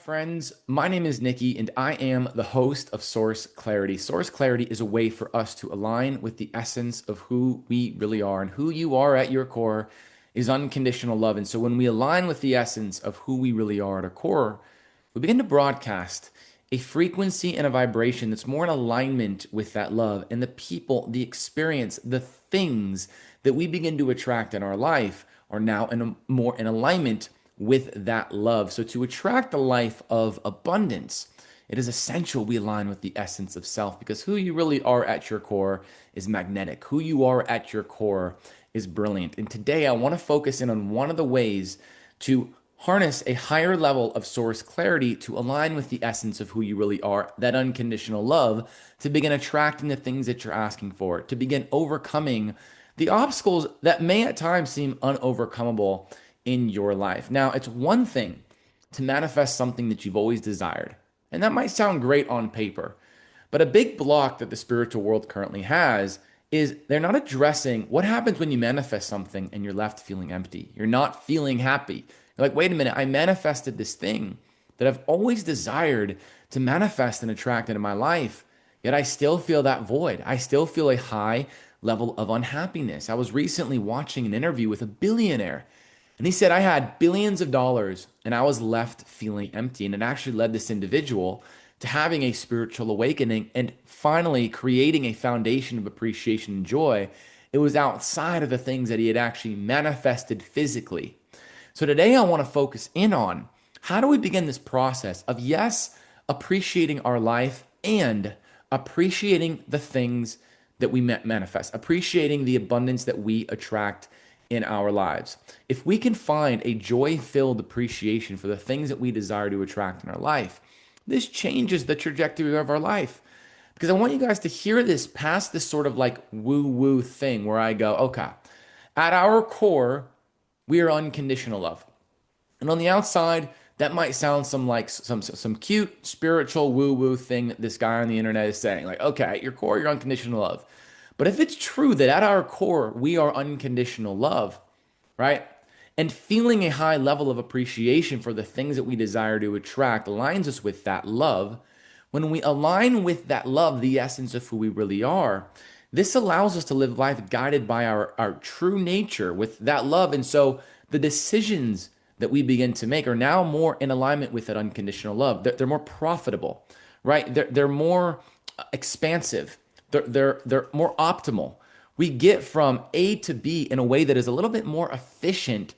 friends. My name is Nikki, and I am the host of Source Clarity. Source Clarity is a way for us to align with the essence of who we really are, and who you are at your core is unconditional love. And so when we align with the essence of who we really are at our core, we begin to broadcast a frequency and a vibration that's more in alignment with that love, and the people, the experience, the things that we begin to attract in our life are now more in alignment with that love. So to attract a life of abundance, it is essential we align with the essence of self, because who you really are at your core is magnetic. Who you are at your core is brilliant. And today I want to focus in on one of the ways to harness a higher level of source clarity to align with the essence of who you really are, that unconditional love, to begin attracting the things that you're asking for, to begin overcoming the obstacles that may at times seem unovercomable in your life. Now, it's one thing to manifest something that you've always desired, and that might sound great on paper, but a big block that the spiritual world currently has is they're not addressing what happens when you manifest something and you're left feeling empty. You're not feeling happy. You're like, wait a minute, I manifested this thing that I've always desired to manifest and attract into my life, yet I still feel that void. I still feel a high level of unhappiness. I was recently watching an interview with a billionaire, and he said, I had billions of dollars and I was left feeling empty. And it actually led this individual to having a spiritual awakening and finally creating a foundation of appreciation and joy. It was outside of the things that he had actually manifested physically. So today I want to focus in on how do we begin this process of, yes, appreciating our life and appreciating the things that we manifest, appreciating the abundance that we attract in our lives. If we can find a joy-filled appreciation for the things that we desire to attract in our life, this changes the trajectory of our life. Because I want you guys to hear this past this sort of like woo-woo thing where I go, okay, at our core, we are unconditional love. And on the outside, that might sound some cute spiritual woo-woo thing that this guy on the internet is saying. Like, okay, at your core, you're unconditional love. But if it's true that at our core, we are unconditional love, right? And feeling a high level of appreciation for the things that we desire to attract aligns us with that love. When we align with that love, the essence of who we really are, this allows us to live life guided by our true nature with that love. And so the decisions that we begin to make are now more in alignment with that unconditional love. They're more profitable, right? They're more expansive. They're more optimal. We get from A to B in a way that is a little bit more efficient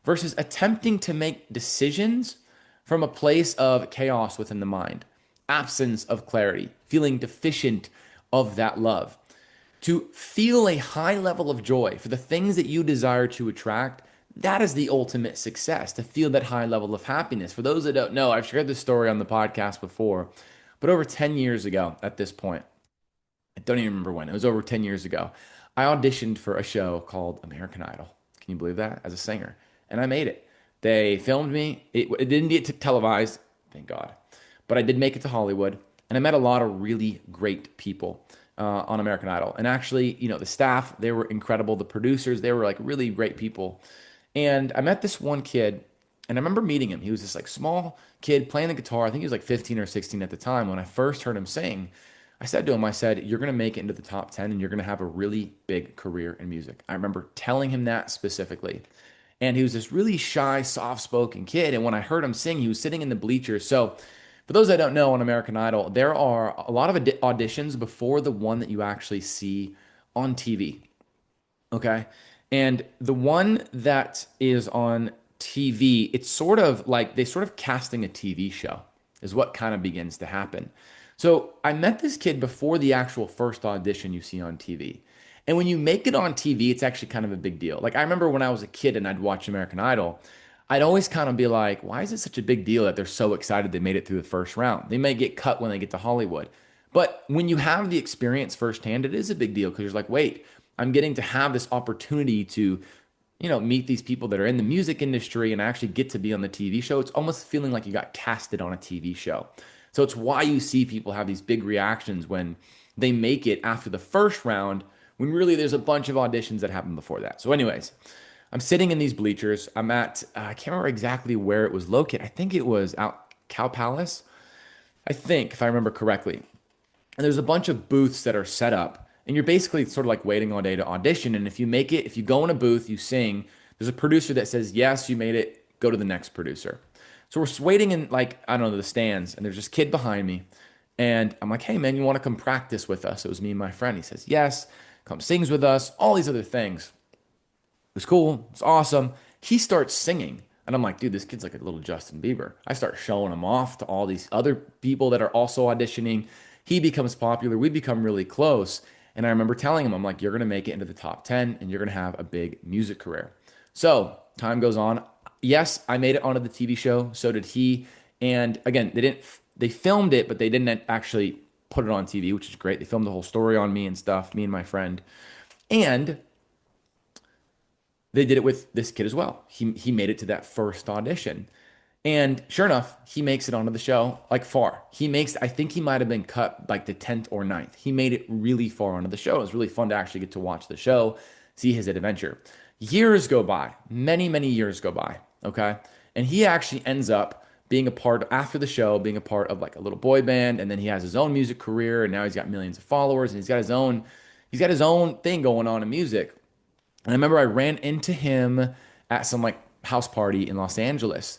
versus attempting to make decisions from a place of chaos within the mind, absence of clarity, feeling deficient of that love. To feel a high level of joy for the things that you desire to attract, that is the ultimate success, to feel that high level of happiness. For those that don't know, I've shared this story on the podcast before, but over 10 years ago at this point, I don't even remember when, it was over 10 years ago, I auditioned for a show called American Idol. Can you believe that? As a singer. And I made it. They filmed me. It didn't get televised, thank God. But I did make it to Hollywood. And I met a lot of really great people on American Idol. And actually, the staff, they were incredible. The producers, they were like really great people. And I met this one kid, and I remember meeting him. He was this like small kid playing the guitar. I think he was like 15 or 16 at the time. When I first heard him sing, I said to him, I said, you're going to make it into the top 10 and you're going to have a really big career in music. I remember telling him that specifically. And he was this really shy, soft-spoken kid. And when I heard him sing, he was sitting in the bleachers. So for those that don't know, on American Idol, there are a lot of auditions before the one that you actually see on TV. Okay. And the one that is on TV, it's sort of like they sort of casting a TV show is what kind of begins to happen. So I met this kid before the actual first audition you see on TV. And when you make it on TV, it's actually kind of a big deal. Like I remember when I was a kid and I'd watch American Idol, I'd always kind of be like, why is it such a big deal that they're so excited they made it through the first round? They may get cut when they get to Hollywood. But when you have the experience firsthand, it is a big deal because you're like, wait, I'm getting to have this opportunity to, meet these people that are in the music industry and actually get to be on the TV show. It's almost feeling like you got casted on a TV show. So it's why you see people have these big reactions when they make it after the first round, when really there's a bunch of auditions that happened before that. So anyways, I'm sitting in these bleachers. I'm at, I can't remember exactly where it was located. I think it was out Cow Palace, I think, if I remember correctly. And there's a bunch of booths that are set up, and you're basically sort of like waiting all day to audition. And if you make it, if you go in a booth, you sing, there's a producer that says, yes, you made it, go to the next producer. So we're waiting in, like, I don't know, the stands, and there's this kid behind me. And I'm like, hey, man, you want to come practice with us? It was me and my friend. He says, yes, come sings with us, all these other things. It was cool. It's awesome. He starts singing. And I'm like, dude, this kid's like a little Justin Bieber. I start showing him off to all these other people that are also auditioning. He becomes popular. We become really close. And I remember telling him, I'm like, you're going to make it into the top 10 and you're going to have a big music career. So time goes on. Yes, I made it onto the TV show. So did he. And again, they filmed it, but they didn't actually put it on TV, which is great. They filmed the whole story on me and stuff, me and my friend. And they did it with this kid as well. He made it to that first audition. And sure enough, he makes it onto the show like far. I think he might have been cut like the 10th or ninth. He made it really far onto the show. It was really fun to actually get to watch the show, see his adventure. Years go by, many, many years go by. Okay. And he actually ends up being a part after the show, being a part of like a little boy band. And then he has his own music career. And now he's got millions of followers and he's got his own thing going on in music. And I remember I ran into him at some like house party in Los Angeles.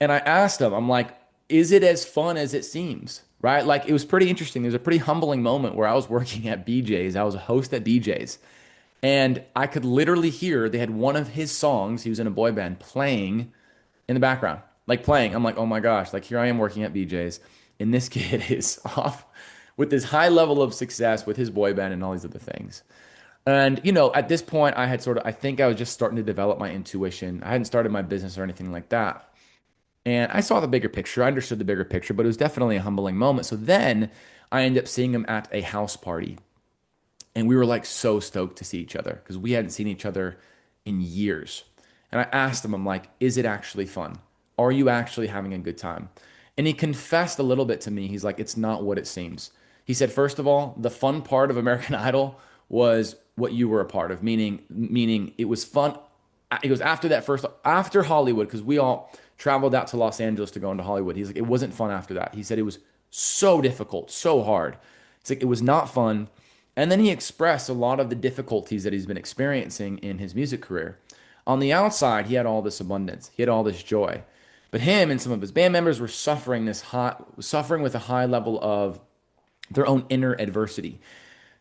And I asked him, I'm like, is it as fun as it seems? Right? Like it was pretty interesting. It was a pretty humbling moment where I was working at BJ's. I was a host at BJ's. And I could literally hear they had one of his songs, he was in a boy band, playing in the background. Like playing. I'm like, oh my gosh, like here I am working at BJ's. And this kid is off with this high level of success with his boy band and all these other things. And, at this point, I think I was just starting to develop my intuition. I hadn't started my business or anything like that. And I saw the bigger picture. I understood the bigger picture, but it was definitely a humbling moment. So then I ended up seeing him at a house party. And we were like so stoked to see each other because we hadn't seen each other in years. And I asked him, I'm like, is it actually fun? Are you actually having a good time? And he confessed a little bit to me. He's like, it's not what it seems. He said, first of all, the fun part of American Idol was what you were a part of, meaning it was fun. He goes after Hollywood, because we all traveled out to Los Angeles to go into Hollywood. He's like, it wasn't fun after that. He said it was so difficult, so hard. It's like it was not fun. And then he expressed a lot of the difficulties that he's been experiencing in his music career. On the outside, he had all this abundance, he had all this joy, but him and some of his band members were suffering with a high level of their own inner adversity.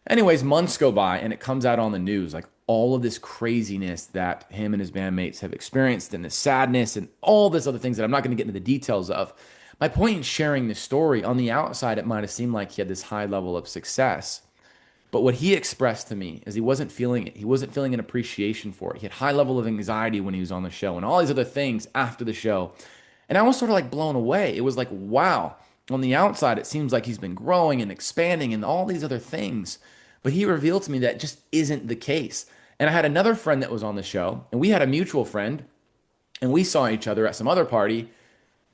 Anyways, months go by and it comes out on the news, like all of this craziness that him and his bandmates have experienced and the sadness and all this other things that I'm not going to get into the details of. My point in sharing this story, on the outside, it might have seemed like he had this high level of success. But what he expressed to me is he wasn't feeling it. He wasn't feeling an appreciation for it. He had high level of anxiety when he was on the show and all these other things after the show. And I was sort of like blown away. It was like, wow. On the outside, it seems like he's been growing and expanding and all these other things. But he revealed to me that just isn't the case. And I had another friend that was on the show, and we had a mutual friend, and we saw each other at some other party.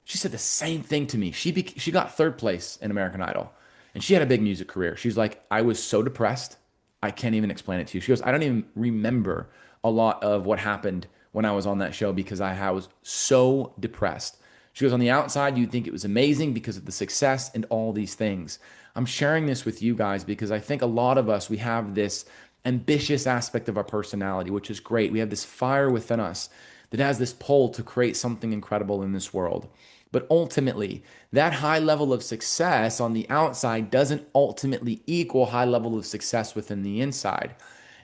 She said the same thing to me. She got third place in American Idol, and she had a big music career. She's like, I was so depressed, I can't even explain it to you. She goes, I don't even remember a lot of what happened when I was on that show because I was so depressed. She goes, on the outside, you'd think it was amazing because of the success and all these things. I'm sharing this with you guys because I think a lot of us, we have this ambitious aspect of our personality, which is great. We have this fire within us that has this pull to create something incredible in this world. But ultimately, that high level of success on the outside doesn't ultimately equal high level of success within the inside.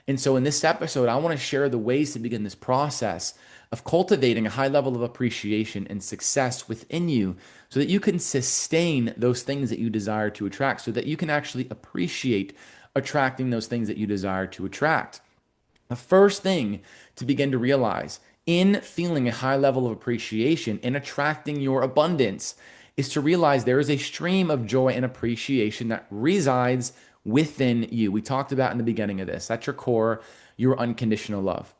And so in this episode, I want to share the ways to begin this process of cultivating a high level of appreciation and success within you so that you can sustain those things that you desire to attract, so that you can actually appreciate attracting those things that you desire to attract. The first thing to begin to realize in feeling a high level of appreciation and attracting your abundance is to realize there is a stream of joy and appreciation that resides within you. We talked about in the beginning of this. That's your core, your unconditional love.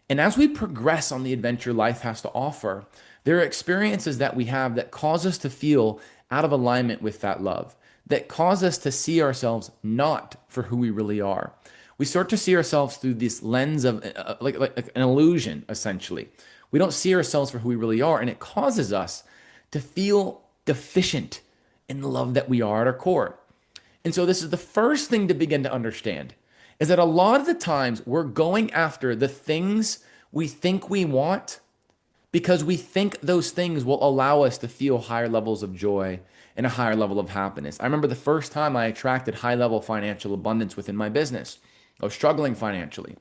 And as we progress on the adventure life has to offer, there are experiences that we have that cause us to feel out of alignment with that love, that cause us to see ourselves not for who we really are. We start to see ourselves through this lens of like an illusion, essentially. We don't see ourselves for who we really are, and it causes us to feel deficient in the love that we are at our core. And so this is the first thing to begin to understand is that a lot of the times we're going after the things we think we want because we think those things will allow us to feel higher levels of joy and a higher level of happiness. I remember the first time I attracted high level financial abundance within my business. I was struggling financially.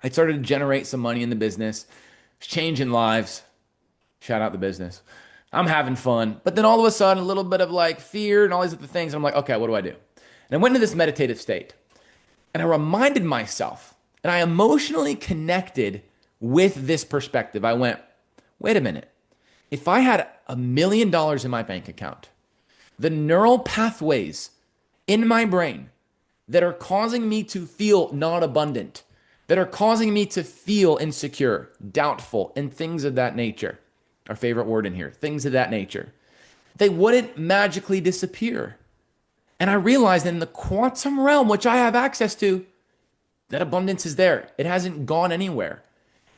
I started to generate some money in the business, changing lives. Shout out the business. I'm having fun. But then all of a sudden, a little bit of like fear and all these other things. And I'm like, okay, what do I do? And I went into this meditative state and I reminded myself and I emotionally connected with this perspective. I went, wait a minute. If I had $1 million in my bank account, the neural pathways in my brain that are causing me to feel not abundant, that are causing me to feel insecure, doubtful, and things of that nature. Our favorite word in here, things of that nature. They wouldn't magically disappear. And I realized in the quantum realm, which I have access to, that abundance is there. It hasn't gone anywhere.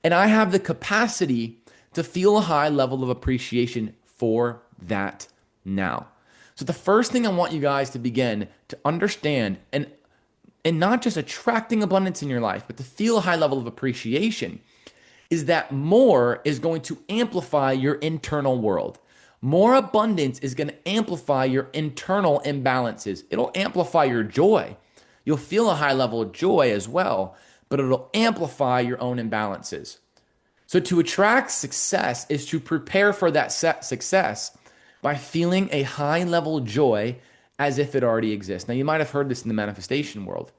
And I have the capacity to feel a high level of appreciation for that now. So the first thing I want you guys to begin to understand and not just attracting abundance in your life, but to feel a high level of appreciation is that more is going to amplify your internal world. More abundance is going to amplify your internal imbalances. It'll amplify your joy. You'll feel a high level of joy as well, but it'll amplify your own imbalances. So to attract success is to prepare for that success by feeling a high level of joy as if it already exists. Now, you might have heard this in the manifestation world,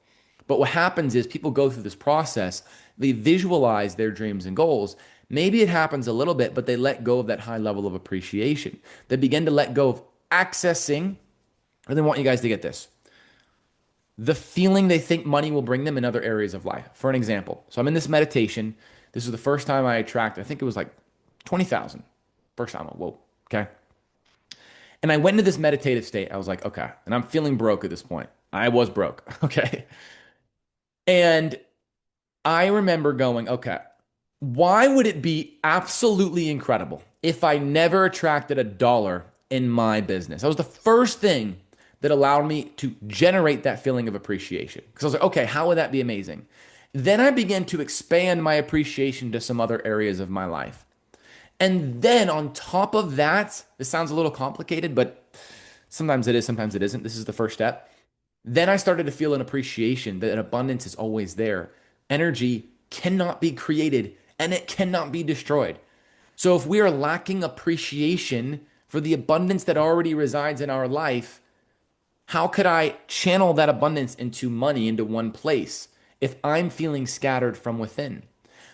but what happens is people go through this process, they visualize their dreams and goals. Maybe it happens a little bit, but they let go of that high level of appreciation. They begin to let go of accessing, and they want you guys to get this, the feeling they think money will bring them in other areas of life. For an example, so I'm in this meditation. This was the first time I attracted, I think it was like 20,000. First time, whoa, okay. And I went into this meditative state. I was like, okay, and I'm feeling broke at this point. I was broke, okay. And I remember going, okay, why would it be absolutely incredible if I never attracted a dollar in my business? That was the first thing that allowed me to generate that feeling of appreciation. Because I was like, okay, how would that be amazing? Then I began to expand my appreciation to some other areas of my life. And then on top of that, this sounds a little complicated, but sometimes it is, sometimes it isn't. This is the first step. Then I started to feel an appreciation that an abundance is always there. Energy cannot be created and it cannot be destroyed. So if we are lacking appreciation for the abundance that already resides in our life, how could I channel that abundance into money into one place if I'm feeling scattered from within?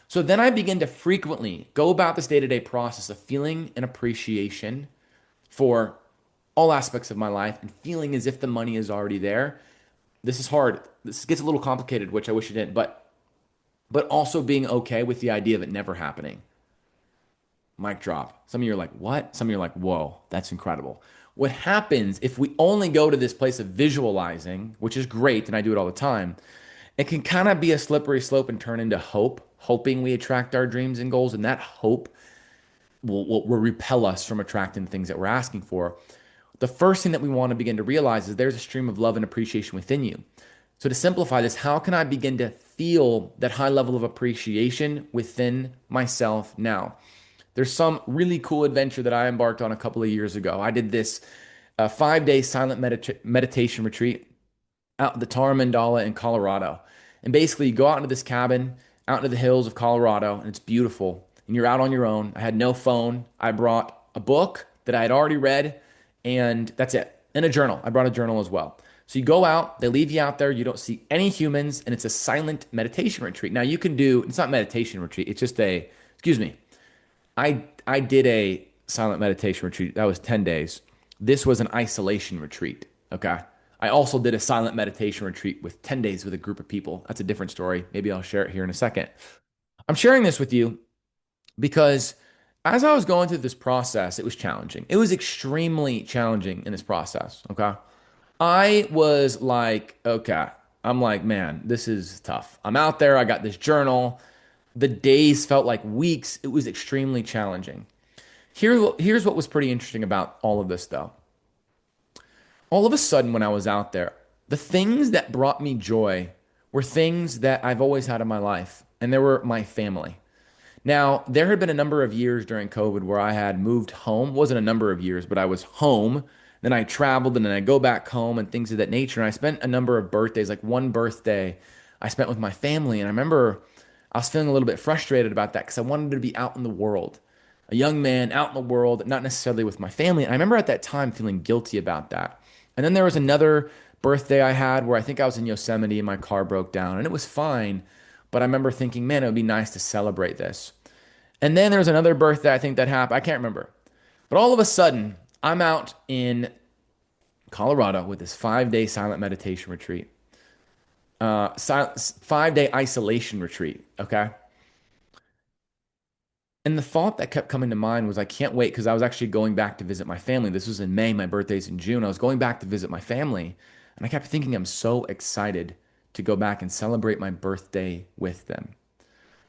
So then I begin to frequently go about this day-to-day process of feeling an appreciation for all aspects of my life and feeling as if the money is already there. This is hard. This gets a little complicated, which I wish it didn't, but also being okay with the idea of it never happening. Mic drop. Some of you are like, what? Some of you are like, whoa, that's incredible. What happens if we only go to this place of visualizing, which is great, and I do it all the time, it can kind of be a slippery slope and turn into hope, hoping we attract our dreams and goals, and that hope will repel us from attracting things that we're asking for. The first thing that we want to begin to realize is there's a stream of love and appreciation within you. So to simplify this, how can I begin to feel that high level of appreciation within myself now? There's some really cool adventure that I embarked on a couple of years ago. I did this 5-day silent meditation retreat out in the Tar Mandala in Colorado. And basically, you go out into this cabin, out into the hills of Colorado, and it's beautiful. And you're out on your own. I had no phone. I brought a book that I had already read, and that's it. And a journal. I brought a journal as well. So you go out, they leave you out there, you don't see any humans, and it's a silent meditation retreat. Now you can do, it's not meditation retreat, it's just a, excuse me, I did a silent meditation retreat. That was 10 days. This was an isolation retreat. Okay. I also did a silent meditation retreat with 10 days with a group of people. That's a different story. Maybe I'll share it here in a second. I'm sharing this with you because as I was going through this process, it was challenging. It was extremely challenging in this process. Okay. I was like, okay, I'm like, man, this is tough. I'm out there. I got this journal. The days felt like weeks. It was extremely challenging. Here's what was pretty interesting about all of this, though. All of a sudden, when I was out there, the things that brought me joy were things that I've always had in my life, and they were my family. Now, there had been a number of years during COVID where I had moved home. It wasn't a number of years, but I was home. Then I traveled and then I go back home and things of that nature. And I spent a number of birthdays, like one birthday I spent with my family. And I remember I was feeling a little bit frustrated about that because I wanted to be out in the world, a young man out in the world, not necessarily with my family. And I remember at that time feeling guilty about that. And then there was another birthday I had where I think I was in Yosemite and my car broke down and it was fine. But I remember thinking, man, it would be nice to celebrate this. And then there was another birthday I think that happened. I can't remember. But all of a sudden, I'm out in Colorado with this 5 day silent meditation retreat, 5 day isolation retreat. Okay. And the thought that kept coming to mind was, I can't wait because I was actually going back to visit my family. This was in May, my birthday's in June. I was going back to visit my family. And I kept thinking, I'm so excited to go back and celebrate my birthday with them.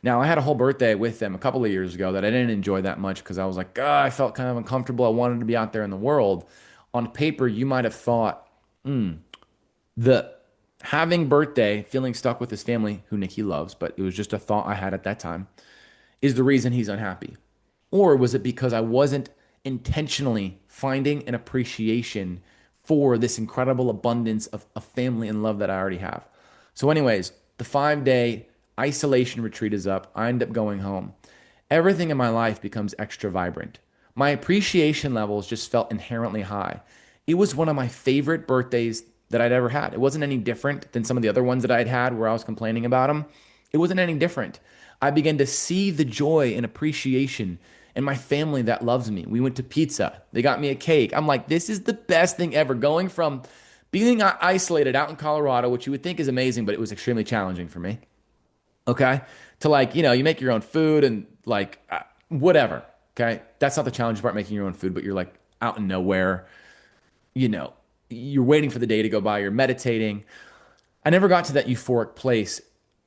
Now, I had a whole birthday with them a couple of years ago that I didn't enjoy that much because I was like, I felt kind of uncomfortable. I wanted to be out there in the world. On paper, you might have thought the having birthday, feeling stuck with his family, who Nikki loves, but it was just a thought I had at that time, is the reason he's unhappy. Or was it because I wasn't intentionally finding an appreciation for this incredible abundance of family and love that I already have? So, anyways, the 5 day isolation retreat is up. I end up going home. Everything in my life becomes extra vibrant. My appreciation levels just felt inherently high. It was one of my favorite birthdays that I'd ever had. It wasn't any different than some of the other ones that I'd had where I was complaining about them. It wasn't any different. I began to see the joy and appreciation in my family that loves me. We went to pizza. They got me a cake. I'm like, this is the best thing ever. Going from being isolated out in Colorado, which you would think is amazing, but it was extremely challenging for me. Okay. To like, you make your own food and like whatever. Okay. That's not the challenge part, making your own food, but you're like out in nowhere, you know, you're waiting for the day to go by, you're meditating. I never got to that euphoric place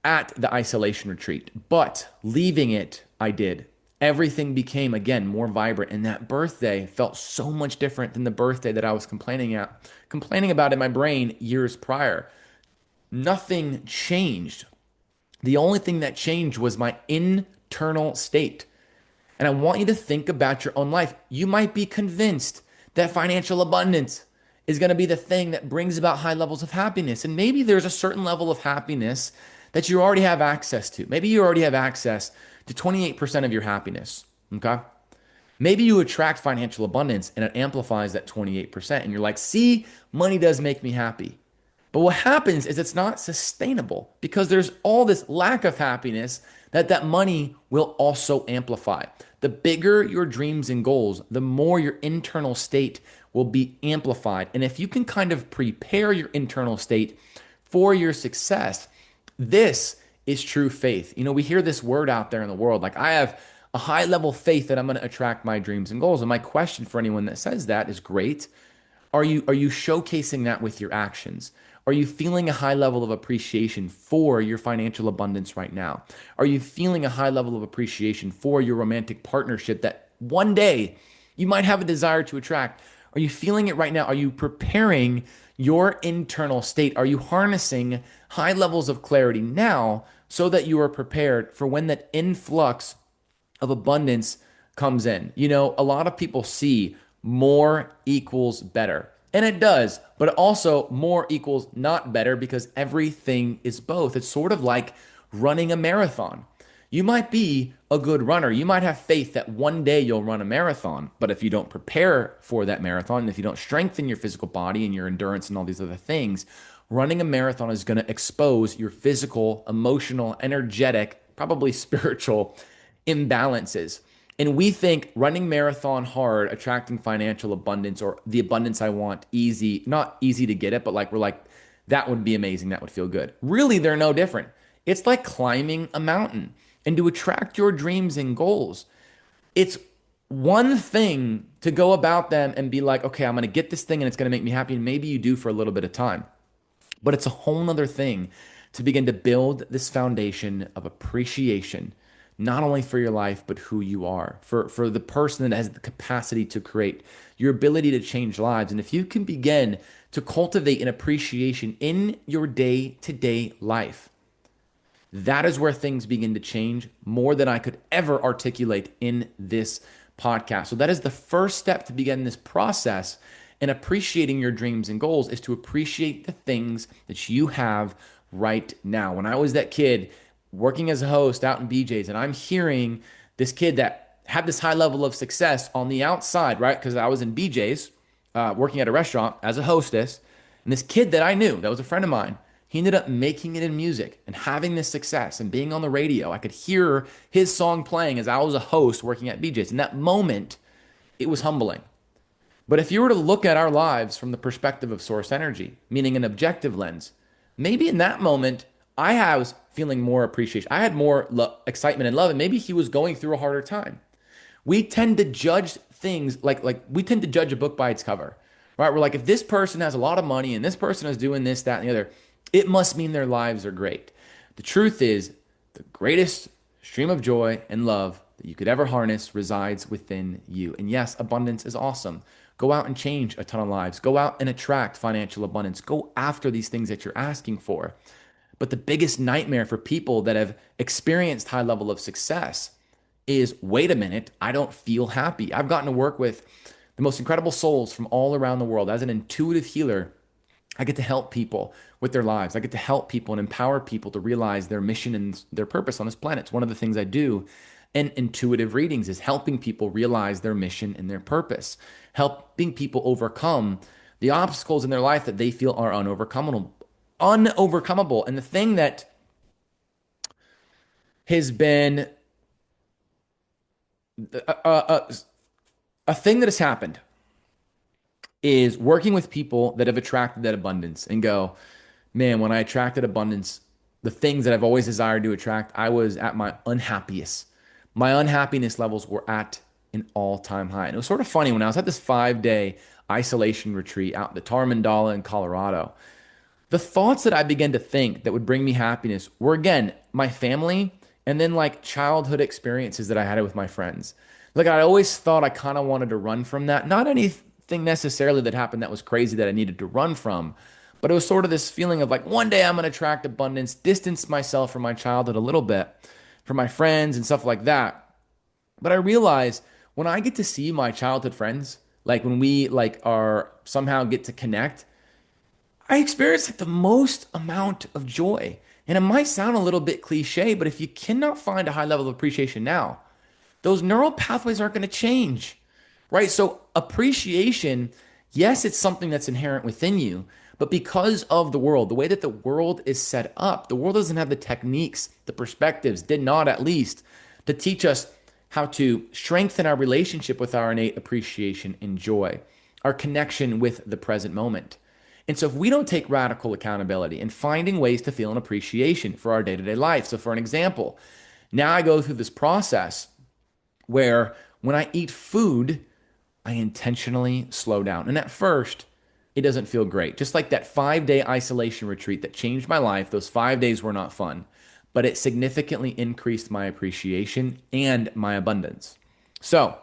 at the isolation retreat, but leaving it, I did. Everything became again more vibrant, and that birthday felt so much different than the birthday that I was complaining about in my brain years prior. Nothing changed. The only thing that changed was my internal state. And I want you to think about your own life. You might be convinced that financial abundance is going to be the thing that brings about high levels of happiness. And maybe there's a certain level of happiness that you already have access to. Maybe you already have access to 28% of your happiness. Okay. Maybe you attract financial abundance and it amplifies that 28%. And you're like, see, money does make me happy. But what happens is it's not sustainable because there's all this lack of happiness that money will also amplify. The bigger your dreams and goals, the more your internal state will be amplified. And if you can kind of prepare your internal state for your success, this is true faith. We hear this word out there in the world, like I have a high level faith that I'm going to attract my dreams and goals. And my question for anyone that says that is great. Are you showcasing that with your actions? Are you feeling a high level of appreciation for your financial abundance right now? Are you feeling a high level of appreciation for your romantic partnership that one day you might have a desire to attract? Are you feeling it right now? Are you preparing your internal state? Are you harnessing high levels of clarity now so that you are prepared for when that influx of abundance comes in? A lot of people see more equals better. And it does, but also more equals not better because everything is both. It's sort of like running a marathon. You might be a good runner. You might have faith that one day you'll run a marathon, but if you don't prepare for that marathon, if you don't strengthen your physical body and your endurance and all these other things, running a marathon is going to expose your physical, emotional, energetic, probably spiritual imbalances. And we think running marathon hard, attracting financial abundance or the abundance I want easy, not easy to get it, but like we're like, that would be amazing. That would feel good. Really, they're no different. It's like climbing a mountain. And to attract your dreams and goals, it's one thing to go about them and be like, okay, I'm going to get this thing and it's going to make me happy. And maybe you do for a little bit of time. But it's a whole nother thing to begin to build this foundation of appreciation, not only for your life, but who you are, for the person that has the capacity to create, your ability to change lives. And if you can begin to cultivate an appreciation in your day to day life, that is where things begin to change more than I could ever articulate in this podcast. So that is the first step to begin this process in appreciating your dreams and goals, is to appreciate the things that you have right now. When I was that kid working as a host out in BJ's, and I'm hearing this kid that had this high level of success on the outside, right? Because I was in BJ's working at a restaurant as a hostess, and this kid that I knew, that was a friend of mine, he ended up making it in music and having this success and being on the radio. I could hear his song playing as I was a host working at BJ's. In that moment, it was humbling. But if you were to look at our lives from the perspective of source energy, meaning an objective lens, maybe in that moment, I was feeling more appreciation. I had more excitement and love, and maybe he was going through a harder time. We tend to judge things like we tend to judge a book by its cover, right? We're like, if this person has a lot of money and this person is doing this, that, and the other, it must mean their lives are great. The truth is, the greatest stream of joy and love that you could ever harness resides within you. And yes, abundance is awesome. Go out and change a ton of lives. Go out and attract financial abundance. Go after these things that you're asking for. But the biggest nightmare for people that have experienced high level of success is, wait a minute, I don't feel happy. I've gotten to work with the most incredible souls from all around the world. As an intuitive healer, I get to help people with their lives. I get to help people and empower people to realize their mission and their purpose on this planet. It's one of the things I do in intuitive readings, is helping people realize their mission and their purpose, helping people overcome the obstacles in their life that they feel are unovercomable. And the thing that has been a thing that has happened is working with people that have attracted that abundance and go, man, when I attracted abundance, the things that I've always desired to attract, I was at my unhappiest. My unhappiness levels were at an all-time high. And it was sort of funny when I was at this 5-day isolation retreat out in the Tarmandala in Colorado. The thoughts that I began to think that would bring me happiness were, again, my family, and then like childhood experiences that I had with my friends. Like, I always thought I kind of wanted to run from that. Not anything necessarily that happened that was crazy that I needed to run from, but it was sort of this feeling of like, one day I'm going to attract abundance, distance myself from my childhood a little bit, from my friends and stuff like that. But I realized when I get to see my childhood friends, like when we like are somehow get to connect, I experience like the most amount of joy. And it might sound a little bit cliche, but if you cannot find a high level of appreciation now, those neural pathways aren't going to change, right? So appreciation, yes, it's something that's inherent within you, but because of the world, the way that the world is set up, the world doesn't have the techniques, the perspectives, did not at least, to teach us how to strengthen our relationship with our innate appreciation and joy, our connection with the present moment. And so if we don't take radical accountability and finding ways to feel an appreciation for our day-to-day life. So for an example, now I go through this process where when I eat food, I intentionally slow down. And at first, it doesn't feel great. Just like that 5-day isolation retreat that changed my life, those 5 days were not fun, but it significantly increased my appreciation and my abundance. So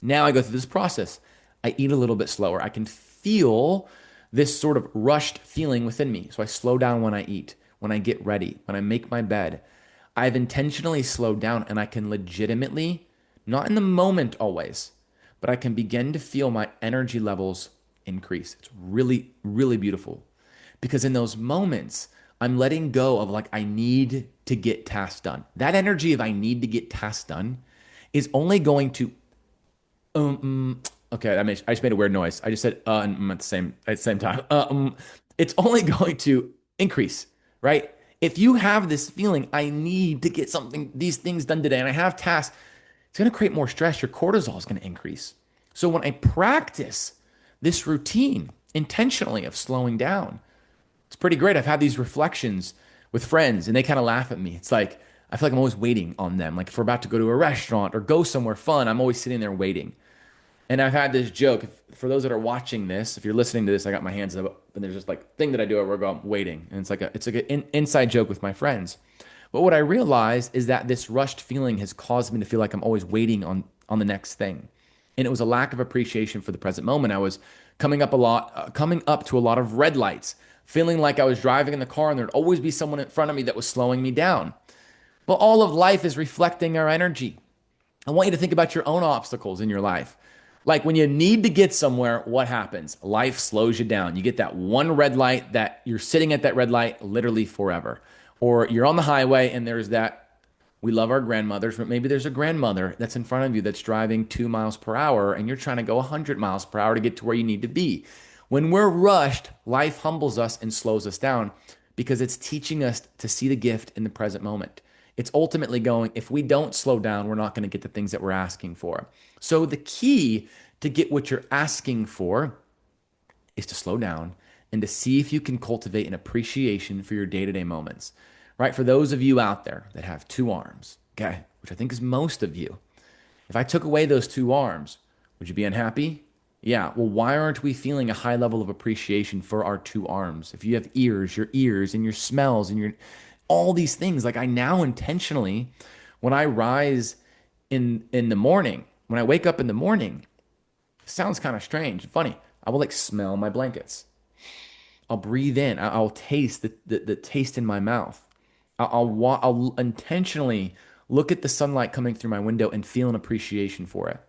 now I go through this process. I eat a little bit slower. I can feel this sort of rushed feeling within me. So I slow down when I eat, when I get ready, when I make my bed. I've intentionally slowed down, and I can legitimately, not in the moment always, but I can begin to feel my energy levels increase. It's really, really beautiful, because in those moments, I'm letting go of like, I need to get tasks done. That energy of I need to get tasks done is only going to, okay, I just made a weird noise. I just said and at the same time. It's only going to increase, right? If you have this feeling, I need to get these things done today, and I have tasks, it's going to create more stress. Your cortisol is going to increase. So when I practice this routine intentionally of slowing down, it's pretty great. I've had these reflections with friends, and they kind of laugh at me. It's like, I feel like I'm always waiting on them. Like if we're about to go to a restaurant or go somewhere fun, I'm always sitting there waiting. And I've had this joke, for those that are watching this, if you're listening to this, I got my hands up, and there's this like thing that I do where I'm waiting. And it's like an inside joke with my friends. But what I realized is that this rushed feeling has caused me to feel like I'm always waiting on the next thing. And it was a lack of appreciation for the present moment. I was coming up to a lot of red lights, feeling like I was driving in the car and there'd always be someone in front of me that was slowing me down. But all of life is reflecting our energy. I want you to think about your own obstacles in your life. Like when you need to get somewhere, what happens? Life slows you down. You get that one red light that you're sitting at that red light literally forever. Or you're on the highway and there's that, we love our grandmothers, but maybe there's a grandmother that's in front of you that's driving 2 miles per hour and you're trying to go 100 miles per hour to get to where you need to be. When we're rushed, life humbles us and slows us down because it's teaching us to see the gift in the present moment. It's ultimately going, if we don't slow down, we're not going to get the things that we're asking for. So the key to get what you're asking for is to slow down and to see if you can cultivate an appreciation for your day-to-day moments. Right? For those of you out there that have two arms, okay, which I think is most of you, if I took away those two arms, would you be unhappy? Yeah. Well, why aren't we feeling a high level of appreciation for our two arms? If you have ears, your ears and your smells and your all these things, like I now intentionally, when I rise in the morning, when I wake up in the morning, it sounds kind of strange, funny. I will like smell my blankets. I'll breathe in. I'll taste the taste in my mouth. I'll intentionally look at the sunlight coming through my window and feel an appreciation for it.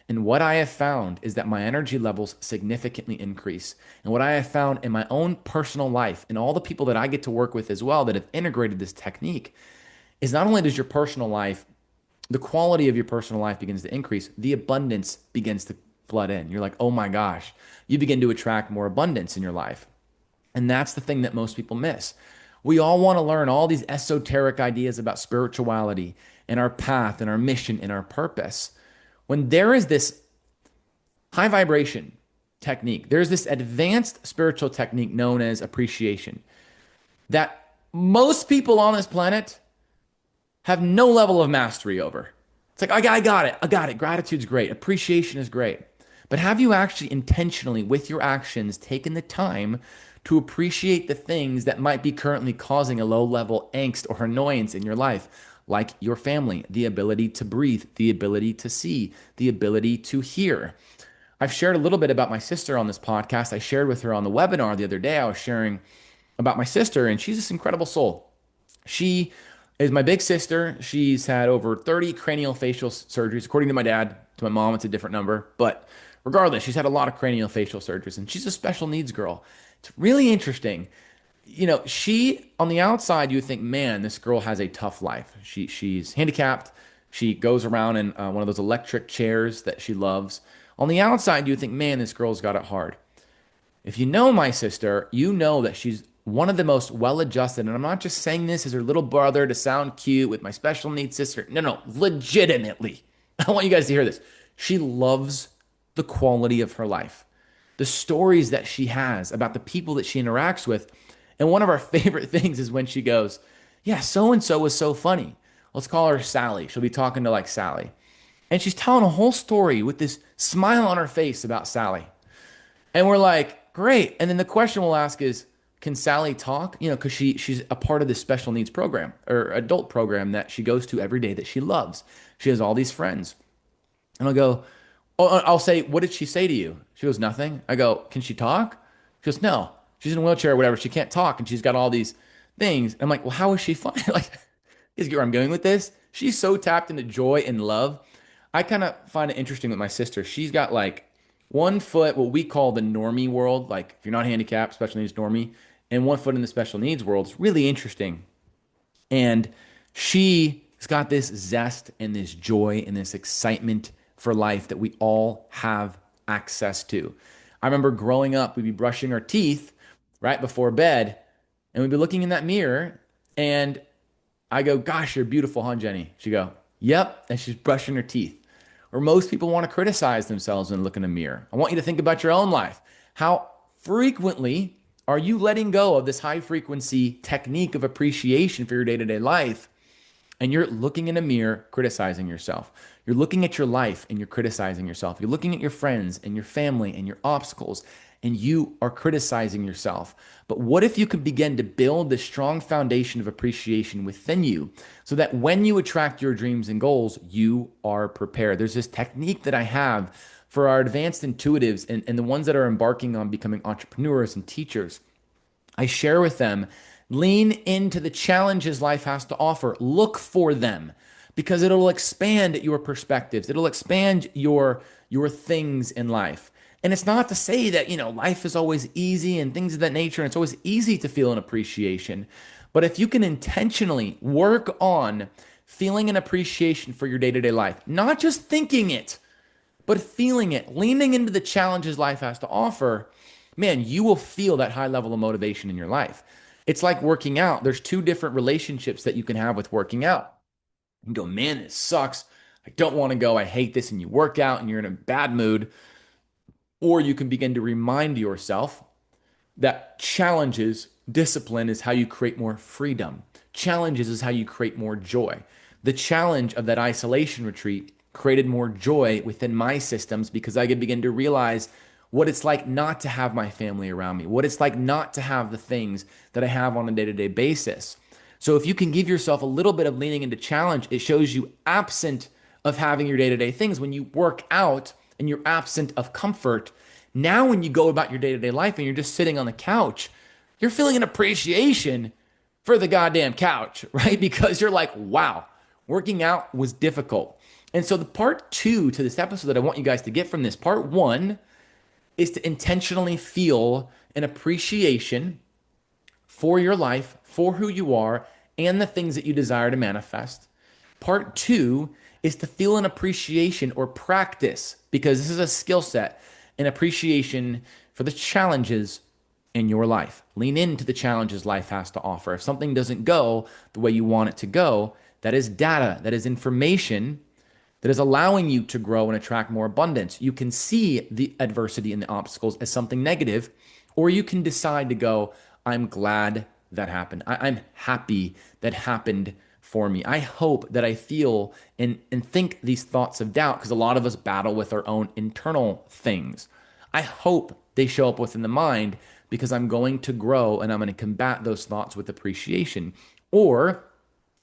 And what I have found is that my energy levels significantly increase. And what I have found in my own personal life and all the people that I get to work with as well that have integrated this technique is not only does your personal life, the quality of your personal life begins to increase, the abundance begins to flood in. You're like, oh my gosh, you begin to attract more abundance in your life. And that's the thing that most people miss. We all want to learn all these esoteric ideas about spirituality and our path and our mission and our purpose. When there is this high vibration technique, there's this advanced spiritual technique known as appreciation that most people on this planet have no level of mastery over. It's like, I got it. I got it. Gratitude's great. Appreciation is great. But have you actually intentionally, with your actions, taken the time to appreciate the things that might be currently causing a low level angst or annoyance in your life? Like your family, the ability to breathe, the ability to see, the ability to hear. I've shared a little bit about my sister on this podcast. I shared with her on the webinar the other day. I was sharing about my sister, and she's this incredible soul. She is my big sister. She's had over 30 cranial facial surgeries. According to my dad, to my mom, it's a different number. But regardless, she's had a lot of cranial facial surgeries, and she's a special needs girl. It's really interesting. You know, she, on the outside, you would think, man, this girl has a tough life. She's handicapped. She goes around in one of those electric chairs that she loves. On the outside, you would think, man, this girl's got it hard. If you know my sister, you know that she's one of the most well-adjusted, and I'm not just saying this as her little brother to sound cute with my special needs sister. No, no, legitimately. I want you guys to hear this. She loves the quality of her life, the stories that she has about the people that she interacts with. And one of our favorite things is when she goes, yeah, so-and-so was so funny. Let's call her Sally. She'll be talking to like Sally. And she's telling a whole story with this smile on her face about Sally. And we're like, great. And then the question we'll ask is, can Sally talk? You know, because she's a part of this special needs program or adult program that she goes to every day that she loves. She has all these friends. And I'll go, oh, I'll say, what did she say to you? She goes, nothing. I go, can she talk? She goes, no. She's in a wheelchair or whatever. She can't talk and she's got all these things. I'm like, well, how is she fun? Like, is get where I'm going with this? She's so tapped into joy and love. I kind of find it interesting with my sister. She's got like one foot, what we call the normie world. Like if you're not handicapped, special needs normie, and one foot in the special needs world. It's really interesting. And she's got this zest and this joy and this excitement for life that we all have access to. I remember growing up, we'd be brushing our teeth right before bed, and we'd be looking in that mirror, and I go, gosh, you're beautiful, huh, Jenny? She'd go, yep, and she's brushing her teeth. Or most people want to criticize themselves when they look in a mirror. I want you to think about your own life. How frequently are you letting go of this high frequency technique of appreciation for your day-to-day life, and you're looking in a mirror criticizing yourself? You're looking at your life and you're criticizing yourself. You're looking at your friends and your family and your obstacles, and you are criticizing yourself. But what if you could begin to build this strong foundation of appreciation within you so that when you attract your dreams and goals, you are prepared? There's this technique that I have for our advanced intuitives and the ones that are embarking on becoming entrepreneurs and teachers. I share with them, lean into the challenges life has to offer. Look for them because it'll expand your perspectives. It'll expand your things in life. And it's not to say that, life is always easy and things of that nature, and it's always easy to feel an appreciation. But if you can intentionally work on feeling an appreciation for your day-to-day life, not just thinking it, but feeling it, leaning into the challenges life has to offer, man, you will feel that high level of motivation in your life. It's like working out. There's two different relationships that you can have with working out. You can go, man, this sucks. I don't want to go. I hate this. And you work out and you're in a bad mood. Or you can begin to remind yourself that challenges, discipline is how you create more freedom. Challenges is how you create more joy. The challenge of that isolation retreat created more joy within my systems because I could begin to realize what it's like not to have my family around me, what it's like not to have the things that I have on a day to day basis. So if you can give yourself a little bit of leaning into challenge, it shows you absent of having your day to day things. When you work out and you're absent of comfort, now when you go about your day to day life and you're just sitting on the couch, you're feeling an appreciation for the goddamn couch, right? Because you're like, wow, working out was difficult. And so the part two to this episode that I want you guys to get from this, part one is to intentionally feel an appreciation for your life, for who you are, and the things that you desire to manifest. Part two is to feel an appreciation or practice, because this is a skill set, an appreciation for the challenges in your life. Lean into the challenges life has to offer. If something doesn't go the way you want it to go, that is data, that is information that is allowing you to grow and attract more abundance. You can see the adversity and the obstacles as something negative, or you can decide to go, I'm glad that happened. I'm happy that happened for me. I hope that I feel and think these thoughts of doubt, because a lot of us battle with our own internal things. I hope they show up within the mind because I'm going to grow and I'm going to combat those thoughts with appreciation. Or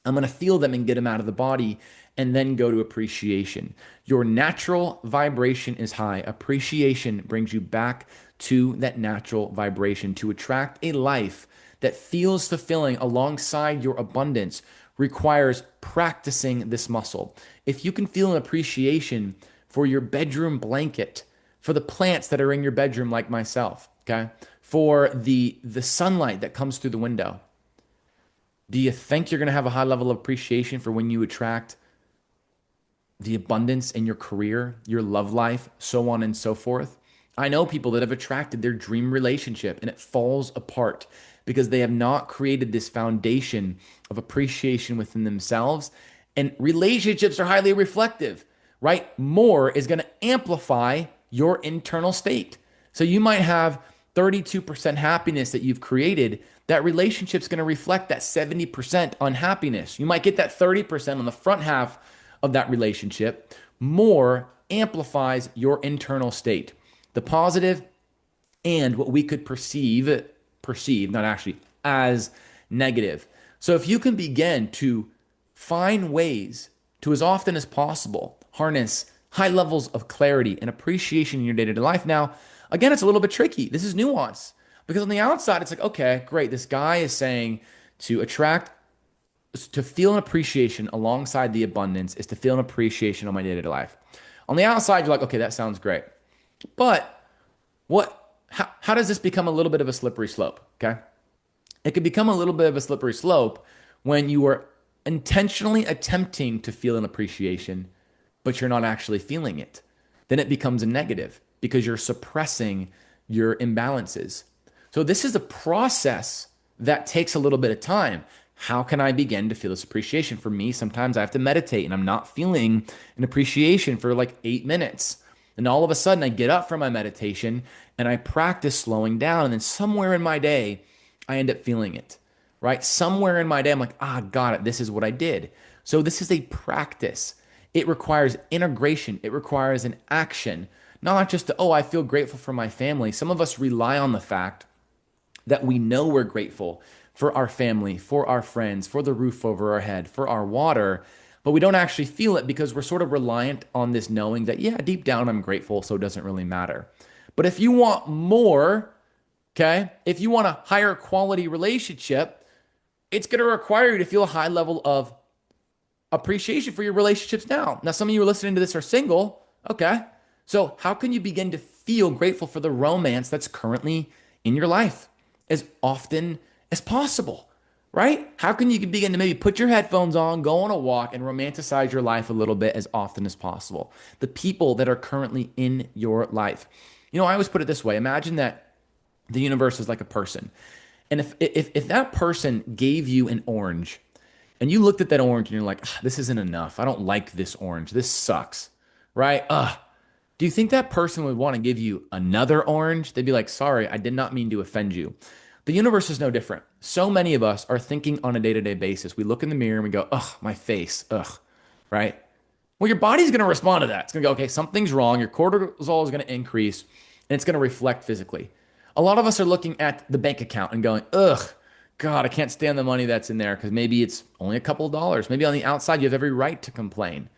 I'm going to feel them and get them out of the body and then go to appreciation. Your natural vibration is high. Appreciation brings you back to that natural vibration. To attract a life that feels fulfilling alongside your abundance requires practicing this muscle. If you can feel an appreciation for your bedroom blanket, for the plants that are in your bedroom like myself, okay? For the sunlight that comes through the window, do you think you're going to have a high level of appreciation for when you attract the abundance in your career, your love life, so on and so forth? I know people that have attracted their dream relationship and it falls apart because they have not created this foundation of appreciation within themselves. And relationships are highly reflective, right? More is going to amplify your internal state. So you might have 32% happiness that you've created. That relationship's going to reflect that 70% unhappiness. You might get that 30% on the front half of that relationship. More amplifies your internal state, the positive and what we could perceive, not actually, as negative. So if you can begin to find ways to, as often as possible, harness high levels of clarity and appreciation in your day-to-day life. Now, again, it's a little bit tricky. This is nuance because on the outside, it's like, okay, great. This guy is saying to feel an appreciation alongside the abundance is to feel an appreciation on my day-to-day life. On the outside, you're like, okay, that sounds great. But how does this become a little bit of a slippery slope? Okay. It can become a little bit of a slippery slope when you are intentionally attempting to feel an appreciation, but you're not actually feeling it. Then it becomes a negative because you're suppressing your imbalances. So this is a process that takes a little bit of time. How can I begin to feel this appreciation? For me, sometimes I have to meditate and I'm not feeling an appreciation for like 8 minutes. And all of a sudden I get up from my meditation and I practice slowing down. And then somewhere in my day, I end up feeling it, right? Somewhere in my day, I'm like, got it. This is what I did. So this is a practice. It requires integration. It requires an action, Not just to, oh, I feel grateful for my family. Some of us rely on the fact that we know we're grateful for our family, for our friends, for the roof over our head, for our water, but we don't actually feel it because we're sort of reliant on this knowing that, yeah, deep down I'm grateful, so it doesn't really matter. But if you want more, okay, if you want a higher quality relationship, it's going to require you to feel a high level of appreciation for your relationships now. Now, some of you are listening to this are single. Okay. So, how can you begin to feel grateful for the romance that's currently in your life as often as possible? Right? How can you begin to maybe put your headphones on, go on a walk, and romanticize your life a little bit as often as possible? The people that are currently in your life. I always put it this way. Imagine that the universe is like a person. And if that person gave you an orange and you looked at that orange and you're like, "Ah, this isn't enough. I don't like this orange. This sucks." Right? Do you think that person would want to give you another orange? They'd be like, "Sorry, I did not mean to offend you." The universe is no different. So many of us are thinking on a day-to-day basis. We look in the mirror and we go, "Ugh, my face. Ugh." Right? Well, your body's going to respond to that. It's going to go, okay, something's wrong. Your cortisol is going to increase and it's going to reflect physically. A lot of us are looking at the bank account and going, ugh, God, I can't stand the money that's in there because maybe it's only a couple of dollars. Maybe on the outside, you have every right to complain.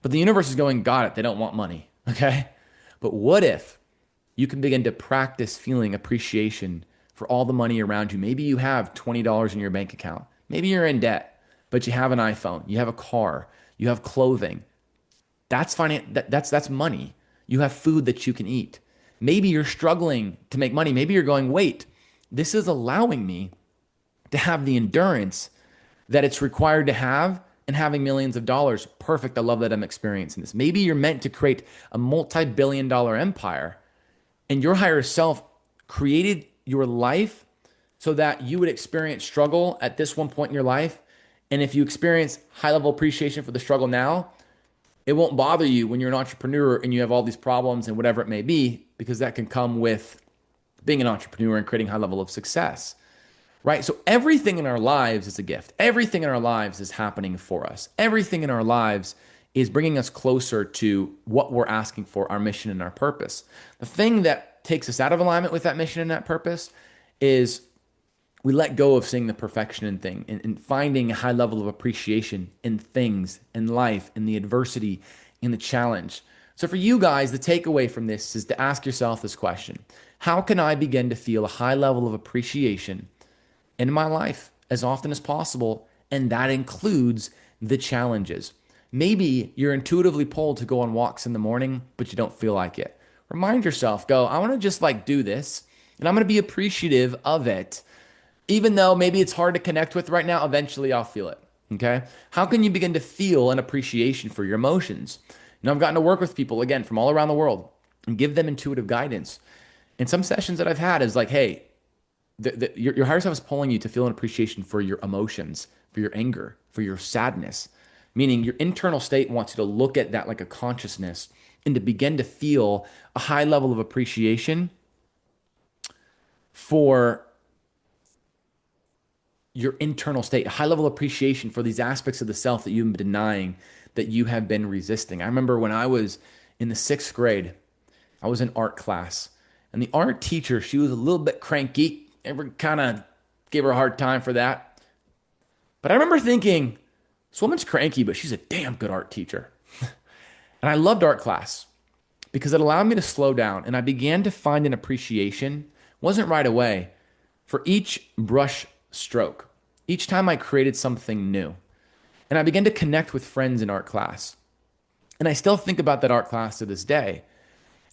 But the universe is going, got it. They don't want money. Okay. But what if you can begin to practice feeling appreciation for all the money around you? Maybe you have $20 in your bank account. Maybe you're in debt, but you have an iPhone, you have a car, you have clothing. That's money. You have food that you can eat. Maybe you're struggling to make money. Maybe you're going, wait, this is allowing me to have the endurance that it's required to have and having millions of dollars. Perfect. I love that I'm experiencing this. Maybe you're meant to create a multi-billion-dollar empire and your higher self created your life so that you would experience struggle at this one point in your life. And if you experience high level appreciation for the struggle now, it won't bother you when you're an entrepreneur and you have all these problems and whatever it may be, because that can come with being an entrepreneur and creating high level of success, right? So everything in our lives is a gift. Everything in our lives is happening for us. Everything in our lives is bringing us closer to what we're asking for, our mission and our purpose. The thing that takes us out of alignment with that mission and that purpose is we let go of seeing the perfection in things and finding a high level of appreciation in things, in life, in the adversity, in the challenge. So for you guys, the takeaway from this is to ask yourself this question: how can I begin to feel a high level of appreciation in my life as often as possible? And that includes the challenges. Maybe you're intuitively pulled to go on walks in the morning, but you don't feel like it. Remind yourself, go, I want to just do this, and I'm going to be appreciative of it. Even though maybe it's hard to connect with right now, eventually I'll feel it. Okay. How can you begin to feel an appreciation for your emotions? I've gotten to work with people again from all around the world and give them intuitive guidance. And some sessions that I've had is like, hey, your higher self is pulling you to feel an appreciation for your emotions, for your anger, for your sadness, meaning your internal state wants you to look at that like a consciousness and to begin to feel a high level of appreciation for your internal state, a high level of appreciation for these aspects of the self that you've been denying, that you have been resisting. I remember when I was in the 6th grade, I was in art class, and the art teacher, she was a little bit cranky. Everyone kind of gave her a hard time for that. But I remember thinking, this woman's cranky, but she's a damn good art teacher. And I loved art class because it allowed me to slow down, and I began to find an appreciation, wasn't right away, for each brush stroke, each time I created something new. And I began to connect with friends in art class. And I still think about that art class to this day.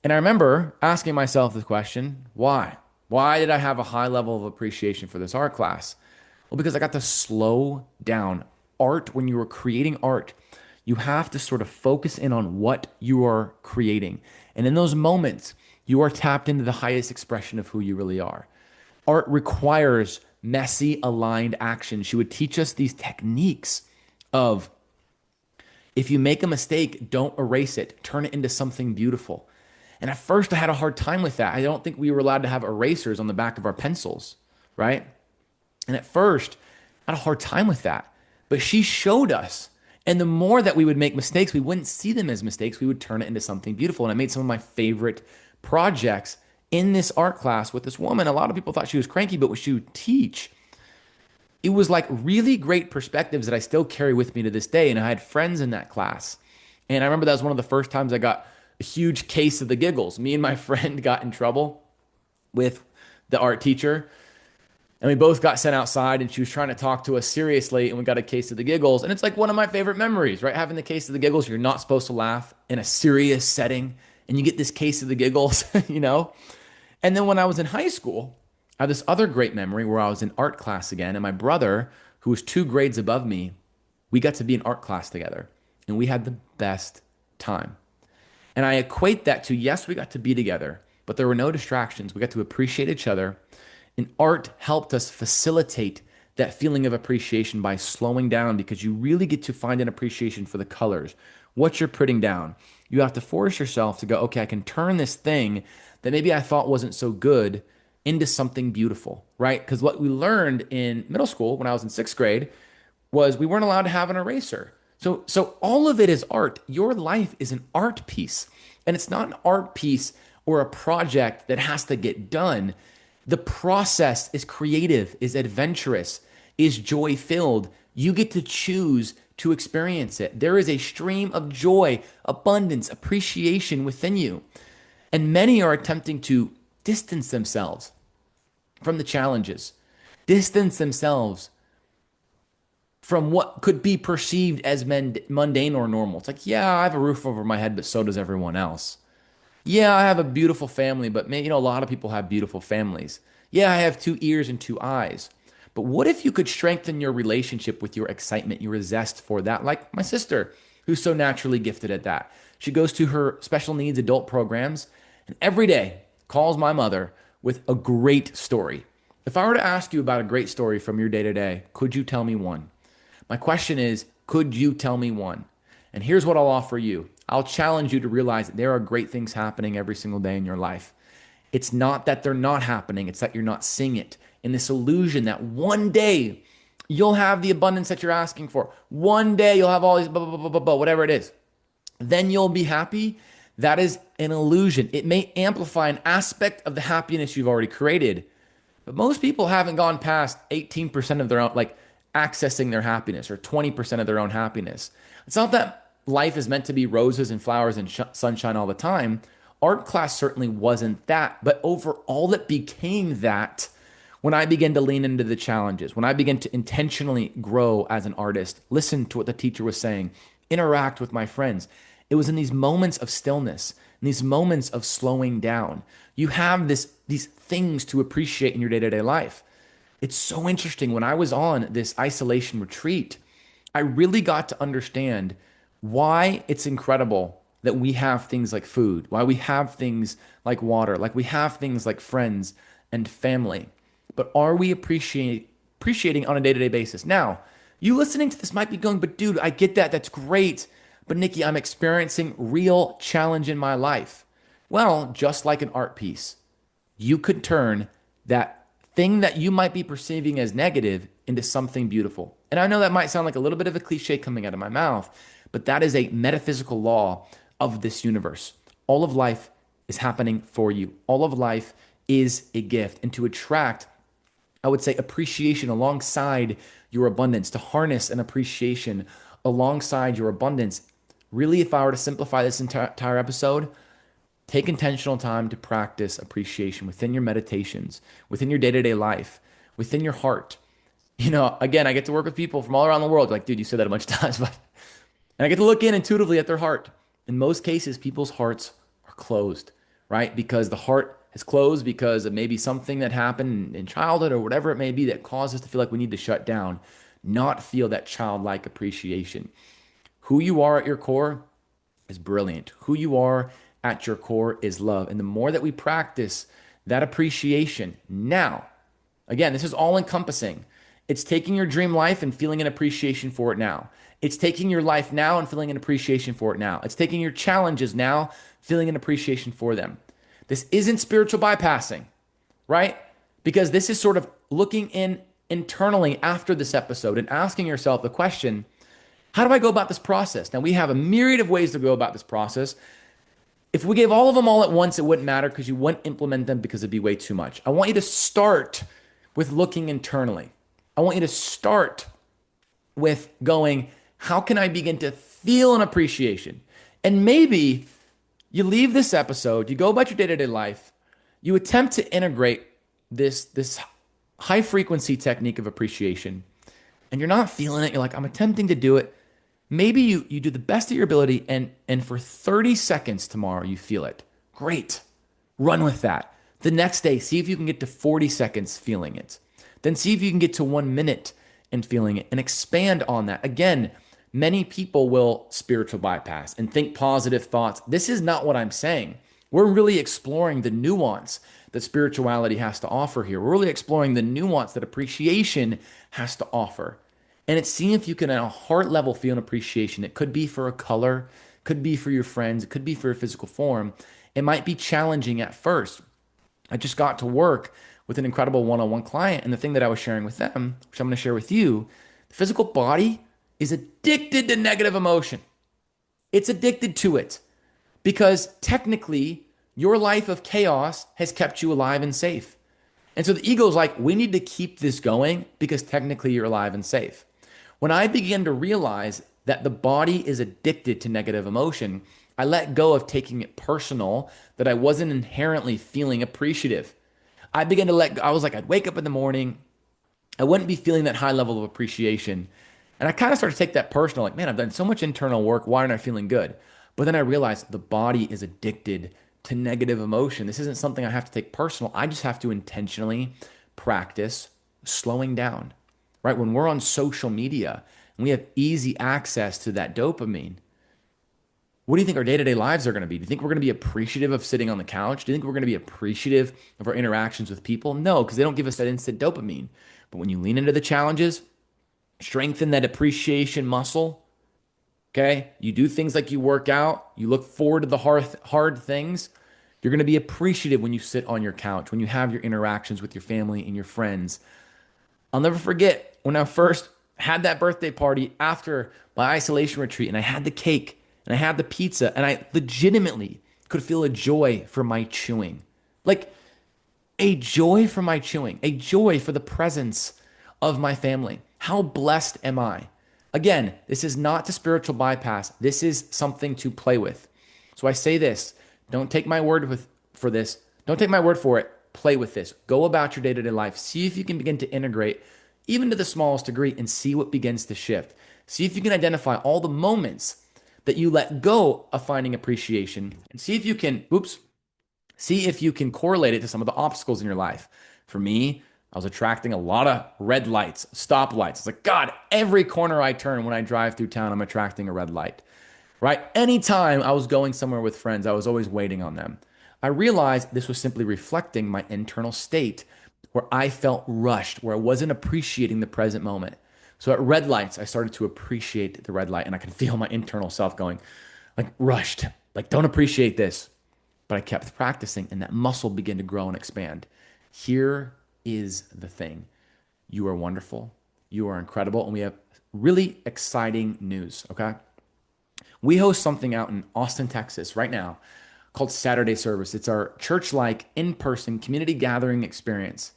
And I remember asking myself the question, why? Why did I have a high level of appreciation for this art class? Well, because I got to slow down. Art, when you are creating art, you have to sort of focus in on what you are creating. And in those moments, you are tapped into the highest expression of who you really are. Art requires messy, aligned action. She would teach us these techniques of, if you make a mistake, don't erase it. Turn it into something beautiful. And at first, I had a hard time with that. I don't think we were allowed to have erasers on the back of our pencils, right? And at first, I had a hard time with that. But she showed us And the more that we would make mistakes, we wouldn't see them as mistakes. We would turn it into something beautiful. And I made some of my favorite projects in this art class with this woman. A lot of people thought she was cranky, but what she would teach, it was like really great perspectives that I still carry with me to this day. And I had friends in that class. And I remember that was one of the first times I got a huge case of the giggles. Me and my friend got in trouble with the art teacher, and we both got sent outside, and she was trying to talk to us seriously, and we got a case of the giggles. And it's like one of my favorite memories, right? Having the case of the giggles. You're not supposed to laugh in a serious setting, and you get this case of the giggles, you know? And then when I was in high school, I have this other great memory where I was in art class again, and my brother, who was 2 grades above me, we got to be in art class together, and we had the best time. And I equate that to, yes, we got to be together, but there were no distractions. We got to appreciate each other. And art helped us facilitate that feeling of appreciation by slowing down, because you really get to find an appreciation for the colors, what you're putting down. You have to force yourself to go, okay, I can turn this thing that maybe I thought wasn't so good into something beautiful, right? Because what we learned in middle school when I was in 6th grade was we weren't allowed to have an eraser. So all of it is art. Your life is an art piece. And it's not an art piece or a project that has to get done. The process is creative, is adventurous, is joy filled. You get to choose to experience it. There is a stream of joy, abundance, appreciation within you. And many are attempting to distance themselves from the challenges, distance themselves from what could be perceived as mundane or normal. It's like, yeah, I have a roof over my head, but so does everyone else. Yeah, I have a beautiful family, but a lot of people have beautiful families. Yeah, I have 2 ears and 2 eyes. But what if you could strengthen your relationship with your excitement, your zest for that? Like my sister, who's so naturally gifted at that. She goes to her special needs adult programs and every day calls my mother with a great story. If I were to ask you about a great story from your day to day, could you tell me one? My question is, could you tell me one? And here's what I'll offer you. I'll challenge you to realize that there are great things happening every single day in your life. It's not that they're not happening, it's that you're not seeing it. In this illusion that one day you'll have the abundance that you're asking for. One day you'll have all these blah, blah, blah, blah, blah, whatever it is. Then you'll be happy. That is an illusion. It may amplify an aspect of the happiness you've already created, but most people haven't gone past 18% of their own, like accessing their happiness, or 20% of their own happiness. It's not that life is meant to be roses and flowers and sunshine all the time. Art class certainly wasn't that, but overall it became that when I began to lean into the challenges, when I began to intentionally grow as an artist, listen to what the teacher was saying, interact with my friends. It was in these moments of stillness, in these moments of slowing down. You have these things to appreciate in your day-to-day life. It's so interesting. When I was on this isolation retreat, I really got to understand why it's incredible that we have things like food, why we have things like water, like we have things like friends and family. But are we appreciating on a day-to-day basis? Now, you listening to this might be going, but dude, I get that. That's great. But Nikki, I'm experiencing real challenge in my life. Well, just like an art piece, you could turn that thing that you might be perceiving as negative into something beautiful. And I know that might sound like a little bit of a cliche coming out of my mouth, but that is a metaphysical law of this universe. All of life is happening for you. All of life is a gift. And to attract, I would say, appreciation alongside your abundance, to harness an appreciation alongside your abundance. Really, if I were to simplify this entire episode, take intentional time to practice appreciation within your meditations, within your day-to-day life, within your heart. Again, I get to work with people from all around the world. Like, dude, you said that a bunch of times, but and I get to look in intuitively at their heart. In most cases, people's hearts are closed, right? Because the heart is closed because of maybe something that happened in childhood or whatever it may be that causes us to feel like we need to shut down, not feel that childlike appreciation. Who you are at your core is brilliant. Who you are at your core is love. And the more that we practice that appreciation now, again, this is all encompassing. It's taking your dream life and feeling an appreciation for it now. It's taking your life now and feeling an appreciation for it now. It's taking your challenges now, feeling an appreciation for them. This isn't spiritual bypassing, right? Because this is sort of looking in internally after this episode and asking yourself the question, How do I go about this process? Now, we have a myriad of ways to go about this process. If we gave all of them all at once, it wouldn't matter because you wouldn't implement them because it'd be way too much. I want you to start with looking internally. I want you to start with going, how can I begin to feel an appreciation? And maybe you leave this episode, you go about your day-to-day life, you attempt to integrate this high frequency technique of appreciation, and you're not feeling it. You're like, I'm attempting to do it. Maybe you do the best of your ability, and for 30 seconds tomorrow you feel it. Great. Run with that. The next day, see if you can get to 40 seconds feeling it. Then see if you can get to 1 minute and feeling it and expand on that. Again, many people will spiritual bypass and think positive thoughts. This is not what I'm saying. We're really exploring the nuance that spirituality has to offer here. We're really exploring the nuance that appreciation has to offer. And it's seeing if you can, at a heart level, feel an appreciation. It could be for a color, could be for your friends, it could be for your physical form. It might be challenging at first. I just got to work with an incredible one-on-one client, and the thing that I was sharing with them, which I'm going to share with you, the physical body is addicted to negative emotion. It's addicted to it because technically your life of chaos has kept you alive and safe. And so the ego is like, we need to keep this going because technically you're alive and safe. When I began to realize that the body is addicted to negative emotion, I let go of taking it personal, that I wasn't inherently feeling appreciative. I began to I was like, I'd wake up in the morning, I wouldn't be feeling that high level of appreciation. And I kind of started to take that personal, like, man, I've done so much internal work. Why aren't I feeling good? But then I realized the body is addicted to negative emotion. This isn't something I have to take personal. I just have to intentionally practice slowing down, right? When we're on social media and we have easy access to that dopamine, what do you think our day-to-day lives are going to be? Do you think we're going to be appreciative of sitting on the couch? Do you think we're going to be appreciative of our interactions with people? No, because they don't give us that instant dopamine. But when you lean into the challenges, strengthen that appreciation muscle, okay? You do things like you work out, you look forward to the hard things. You're going to be appreciative when you sit on your couch, when you have your interactions with your family and your friends. I'll never forget when I first had that birthday party after my isolation retreat, and I had the cake and I had the pizza, and I legitimately could feel a joy for my chewing. Like a joy for my chewing, a joy for the presence of my family. How blessed am I? Again, this is not to spiritual bypass. This is something to play with. So I say this, don't take my word for this. Don't take my word for it. Play with this. Go about your day-to-day life. See if you can begin to integrate, even to the smallest degree, and see what begins to shift. See if you can identify all the moments that you let go of finding appreciation, and see if you can, see if you can correlate it to some of the obstacles in your life. For me, I was attracting a lot of red lights, stop lights. It's like, God, every corner I turn when I drive through town, I'm attracting a red light, right? Anytime I was going somewhere with friends, I was always waiting on them. I realized this was simply reflecting my internal state where I felt rushed, where I wasn't appreciating the present moment. So at red lights, I started to appreciate the red light, and I could feel my internal self going, like, rushed, like, don't appreciate this. But I kept practicing, and that muscle began to grow and expand. Here is the thing. You are wonderful. You are incredible. And we have really exciting news, okay? We host something out in Austin, Texas right now called Saturday Service. It's our church-like, in-person community gathering experience.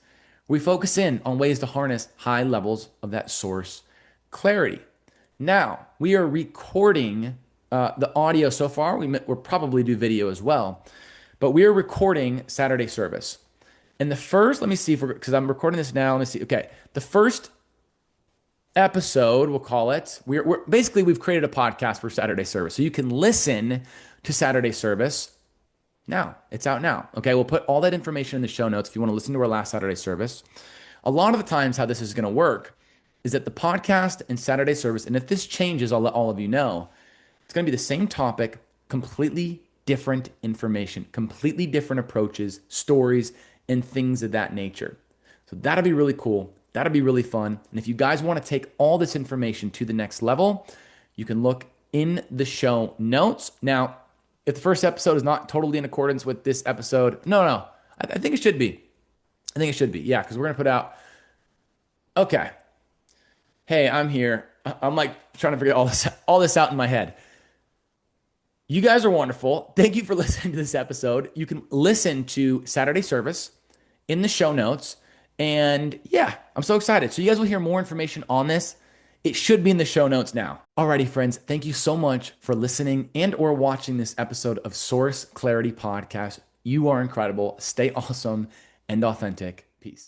We focus in on ways to harness high levels of that source clarity. Now, we are recording the audio so far. We'll probably do video as well. But we are recording Saturday Service. And the first, let me see, because I'm recording this now. Let me see. Okay. The first episode, we'll call it, we're basically, we've created a podcast for Saturday Service. So you can listen to Saturday Service now. It's out now. Okay. We'll put all that information in the show notes if you want to listen to our last Saturday Service. A lot of the times, how this is going to work is that the podcast and Saturday Service, and if this changes, I'll let all of you know, it's going to be the same topic, completely different information, completely different approaches, stories, and things of that nature. So that'll be really cool. That'll be really fun. And if you guys want to take all this information to the next level, you can look in the show notes. Now, if the first episode is not totally in accordance with this episode, no, I think it should be. I think it should be. Yeah, because we're going to put out, okay, hey, I'm here. I'm like trying to figure all this out in my head. You guys are wonderful. Thank you for listening to this episode. You can listen to Saturday service in the show notes. And yeah, I'm so excited. So you guys will hear more information on this. It should be in the show notes now. Alrighty, friends, thank you so much for listening and or watching this episode of Source Clarity Podcast. You are incredible. Stay awesome and authentic. Peace.